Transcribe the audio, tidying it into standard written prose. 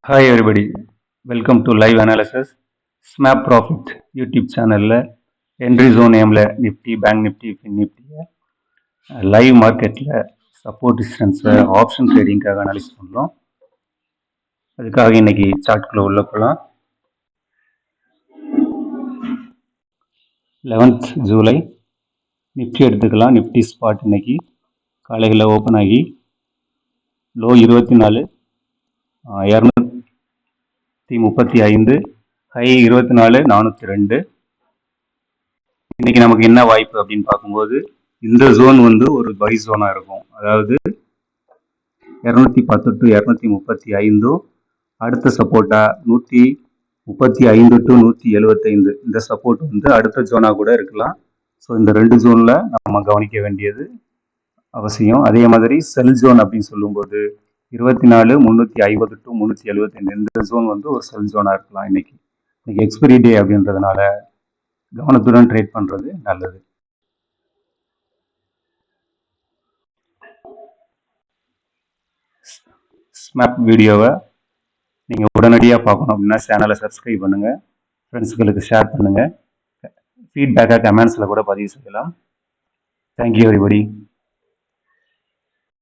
Hi everybody, welcome to live analysis. SMAP Profit YouTube சேனலில் entry zone நேமில் Nifty Bank Nifty Fin நிஃப்டியை live மார்க்கெட்டில் support டிஸ்டன்ஸை option ட்ரேடிங்காக அனலைஸ் பண்ணலாம். அதுக்காக இன்னைக்கு சார்ட்குள்ளே உள்ள போகலாம். 11th ஜூலை நிஃப்டி எடுத்துக்கலாம். நிஃப்டி ஸ்பாட் இன்னைக்கு காலையில் ஓப்பன் ஆகி லோ 24 235 ஹை 24 402. இன்னைக்கு நமக்கு என்ன வாய்ப்பு அப்படின்னு பார்க்கும்போது இந்த ஜோன் வந்து ஒரு பை ஜோனா இருக்கும். அதாவது 210 டு 235 அடுத்த சப்போர்ட்டா 135 டு 175 இந்த சப்போர்ட் வந்து அடுத்த ஜோனா கூட இருக்கலாம். ஸோ இந்த ரெண்டு ஜோன்ல நம்ம கவனிக்க வேண்டியது அவசியம். அதே மாதிரி செல் ஜோன் அப்படின்னு சொல்லும்போது 24 350 டு 375 இந்த ஜோன் வந்து ஒரு செல் ஜோனா இருக்கலாம். இன்னைக்கு எக்ஸ்பைரி டே அப்படின்றதுனால கவனத்துடன் ட்ரேட் பண்றது நல்லது. ஸ்மாப் வீடியோவை நீங்கள் உடனடியாக பார்க்கணும் அப்படின்னா சேனலை சப்ஸ்கிரைப் பண்ணுங்கள், ஃப்ரெண்ட்ஸுகளுக்கு ஷேர் பண்ணுங்கள், ஃபீட்பேக்காக கமெண்ட்ஸில் கூட பதிவு செய்யலாம். Thank you everybody.